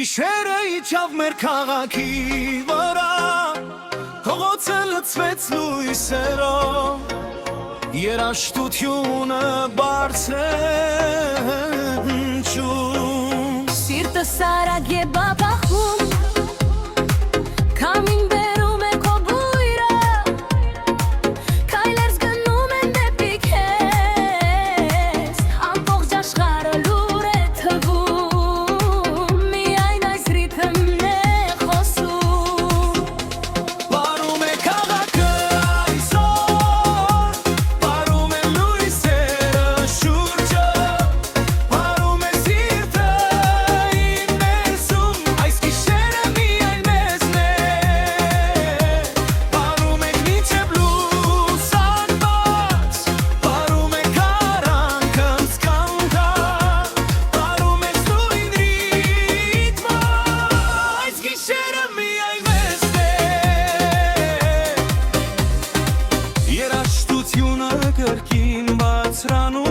Գիշերը իջավ մեր քաղաքի վրա, փողոցը լցվեց լույսերով, երաժշտությունը բարձրաչում, սիրտս արագ է բաբախում, քամին բերում է քո բույրը, քայլերս գնում են դեպի քեզ, ամբողջ աշխարհը լուր է թվում, միայն այս ռիթմն է խոսում։ Պարում է քաղաքը այսօր, պարում են լույսերը շուրջը, պարում է սիրտը իմ ներսում, այս գիշերը միայն մեզն է, պարում ենք մինչև լուսանված, պարում ենք արանքս կանգա, պարում ենք նույն ռիթմը, այս գիշերը միայն մեզն է, երաժշտությունը կրկին բարձրանում